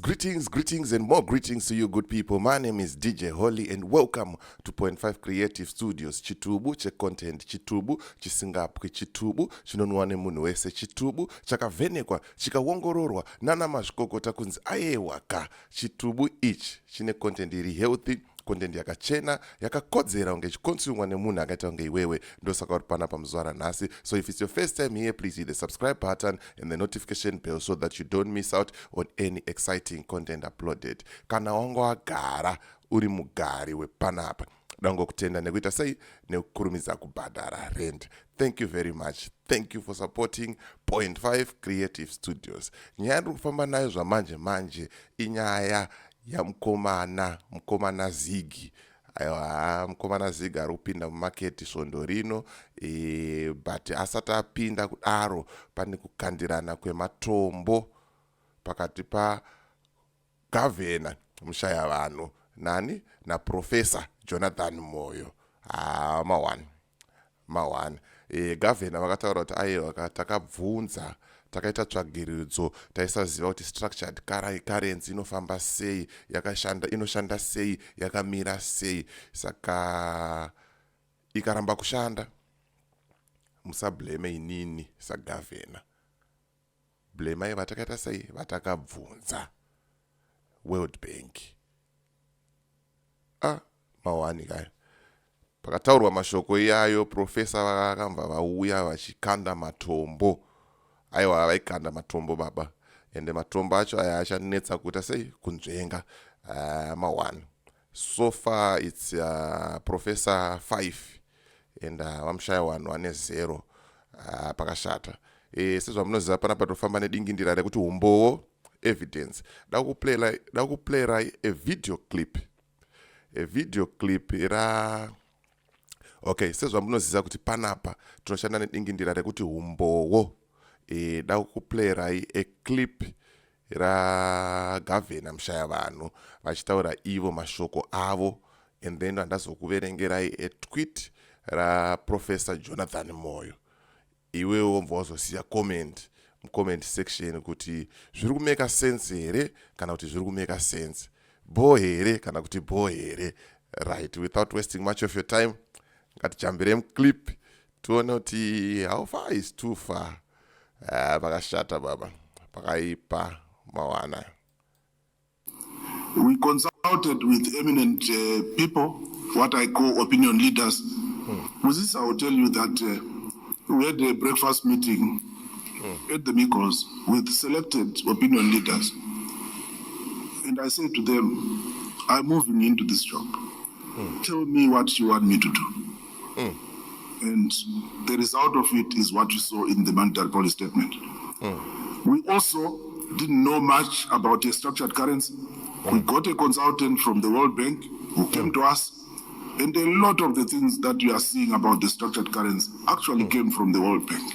Greetings, and more greetings to you, good people. My name is DJ Holly, and welcome to Point 5 Creative Studios. Chitubu, che content chitubu, chisingapwe chitubu, chinonwane munhu wese chitubu, chakavenekwa, chikawongororwa, nana mazvikokota kunzi ayewaka. Chitubu ichi, chine content iri healthy, content yakachena, yakakodzera unge chikonsumwa nemunhu akaita unge iwewe. Ndosaka uri panapa muzuva ranhasi. So if it's your first time here, please hit the subscribe button and the notification bell so that you don't miss out on any exciting content uploaded. Kana wanga wagara uri mugari wepanapa, dangokutenda nekuita sei nekukurumidza kubhadhara rent. Thank you very much. Thank you for supporting Point 5 Creative Studios. Nyaya ndiri kufamba nayo zvamanje inyaya mukomana Zigi. Aiwa, mukomana Zigi ari kupinda mumaketi svondo rino, but asati apinda kudaro pane kukandirana kwematombo pakati pa Gavana Mushaya Vanhu na Profesa Jonathan Moyo. Mawan. Gavana vakataura kuti aiwa takabvunza, takaita tsvagiridzo, taisaziva kuti structured currency inofamba sei, inoshanda sei, yakamira sei. Saka ikaramba kushanda, musablame inini sagavana. Blame vatakaita sei, vatakabvunza World Bank. Mawani kaya. Pakataurwa mashoko iyayo, profesa vakamba vauya vachikanda matombo. Aiwa vaikanda matombo baba. Ende matombo acho aya achanetsa kuita sei kunzvenga. Mawan. So far it's Professor 5 and Mushaya Vanhu ane 0 pakashata. Sezvamunoziva panapa tofamba nedingindira rekuti umbowo evidence. Dakuplayera a video clip. A video clip ira okay, sezvamunoziva kuti panapa tinoshanda nedingindira rekuti umbowo. Dakuplayera a clip ra Gavana Mushaya Vanhu vachitaura ivo mashoko avo, and then andazokuverengerai a tweet ra Professor Jonathan Moyo. Iwewo mvozosiya comment section kuti zviri kumeka sense here kana kuti zviri kumeka sense, bo here kana kuti bo here. Right, without wasting much of your time, ngatijambire mclip tuone kuti how far is too far. Pakashata baba, pakaipa mawana. We consulted with eminent people, what I call opinion leaders. With this, I will tell you that we had a breakfast meeting at the Mikos with selected opinion leaders. And I said to them, I'm moving into this job. Tell me what you want me to do. And the result of it is what you saw in the monetary policy statement. We also didn't know much about a structured currency. We got a consultant from the World Bank who came to us, and a lot of the things that you are seeing about the structured currency actually came from the World Bank.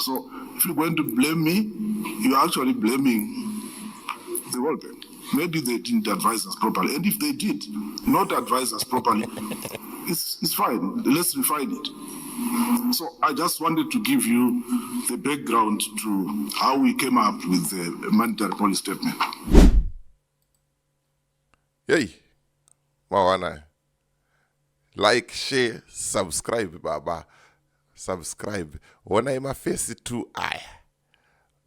So if you're going to blame me, you're actually blaming the World Bank. Maybe they didn't advise us properly. And if they did not advise us properly, it's fine. Let's refine it. So I just wanted to give you the background to how we came up with the monetary policy statement. Hey, mawana. Like, share, subscribe, baba. Subscribe. Wona ima face tu aya.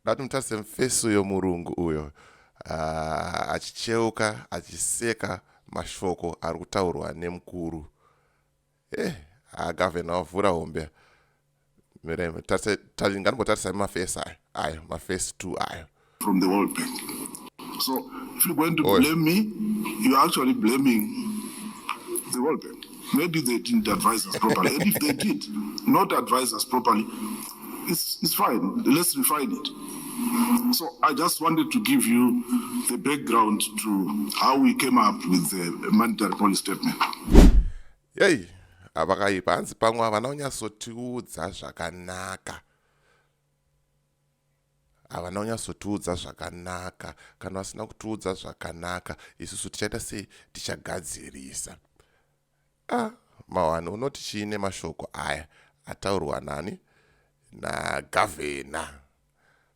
Datu mtase mfeso yo murungu uyo. Achicheuka, achiseka mashoko arutaurwa nemukuru. Gavana wavhura hombe. Mirembe ngandimbo tarisa mafesi aya, mafesi tu aya. From the World Bank. So if you're going to blame me, you're actually blaming the World Bank. Maybe they didn't advise us properly. And if they did not advise us properly, it's fine. Let's refine it. So I just wanted to give you the background to how we came up with the monetary policy statement. Yay. Abakaipa hansi pamwe vanonyasotiudza zvakanaka. Vanonyasotiudza zvakanaka. Kana vasina kutiudza zvakanaka, isusu tichaita sei tichagadzirisa. Mawani unoti chiine mashoko aya ataurwa nani na Gavana.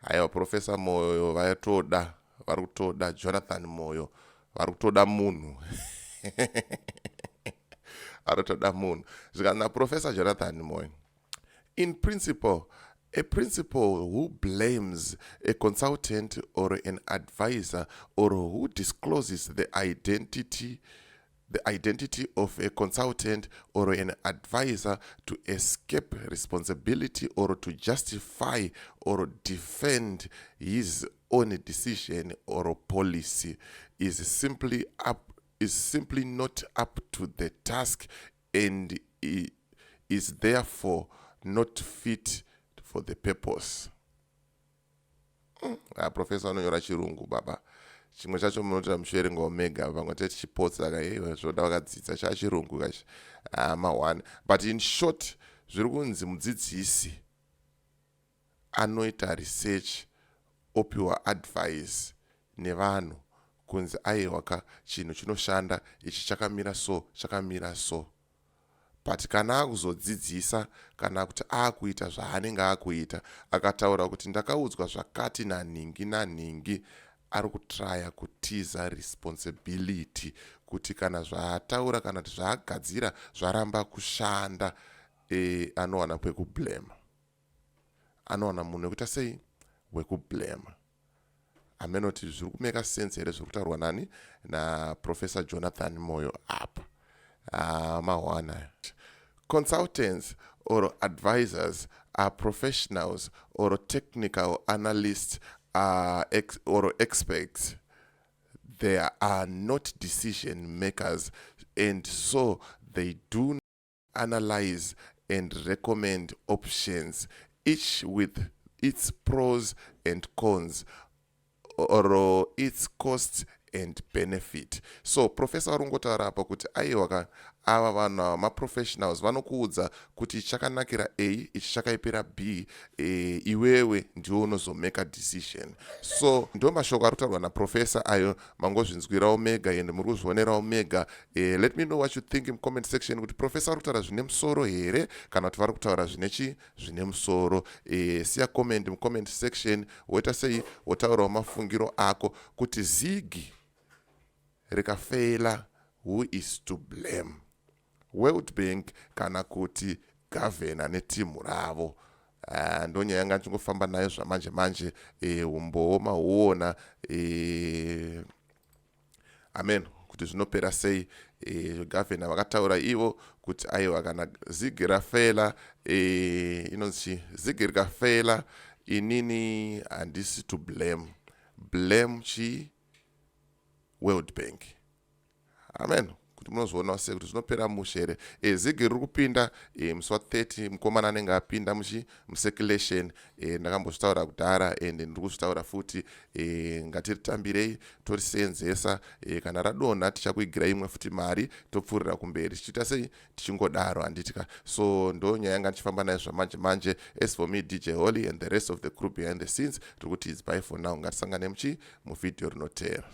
Aiwa Profesa Moyo vaitoda vari kutoda Jonathan Moyo, vari kutoda munhu vari kutoda munhu. Zvikanzi Professor Jonathan Moyo, in principle, a principal who blames a consultant or an advisor or who discloses the identity of a consultant or an advisor to escape responsibility or to justify or defend his own decision or policy is simply not up to the task and is therefore not fit for the purpose. Professor anonyora chirungu baba. Chimwe chacho munoti mushering omega vamwe teti chipotsa ka zvoda vakadzidza chachirungu kachi mawana. But in short, zviri kunzi mudzidzisi anoita research opiwa advice nevanhu kunzi aiwa chinhu chinoshanda ichi chakamira so. But kana akuzodzidzisa kana kuti akuita zvaanenge akuita akataura kuti ndakaudzwa zvakati naningi ari kutraya kutiza responsibility kuti kana zvaataura kana kuti zvaagadzira zvaramba kushanda anowana kwekublema, anowana munhu wekuita sei wekublema. Amenoti zviri kumeka sense here zviri kutaurwa nani naProfessor Jonathan Moyo apa. Mawana. Consultants or advisors are professionals or technical analysts or experts. They are not decision makers, and so they do analyze and recommend options, each with its pros and cons or its costs and benefit. So Professor arungotaura apa kuti aiwa ava vanhu maprofessionals vanokuudza kuti chakanakira A ichi chakaipira B, iwewe ndiwo unozomeka decision. So ndo mashoko ari kutaurwa naprofessor ayo mangozvinzwirawo mega ende muri kuzvionerawo mega. Let me know what you think in comment section kuti professor ari kutaura zvine musoro here kana kuti vari kutaura zvine musoro. Siya comment mu comment section woita sei wotaurawo mafungiro ako kuti zigi rikafela, who is to blame? World Bank kana kuti governor netimu ravo. Ndo nyaya yanga ndichingofamba nayo zvamanje umbooma huona amen kuti zvinopera sei. Governor vakataura ivo kuti aiwa kana zigi rafela inonzi zigi rikafela inini handisi to blame World Bank. Amen. Kuti munozvionawo sei kuti zvinopera mushere. Zigi riri kupinda musi wa30 mukomana anenge apinda mucirculation. Ndakambozvitaura kudhara ende ndiri kuzvitaura futi. Ngatiritambirei torisenzesa. Kana radonha tichakuigirai imwe futi mari topfuurira kumberi tichiita sei tichingodaro handitika. So ndo nyaya yanga ndichifamba nayo zvamanje. As for me DJ Holly and the rest of the crew behind the scenes, tiri kuti it's bye for now. Ngatisangane muvidhio rinotevera.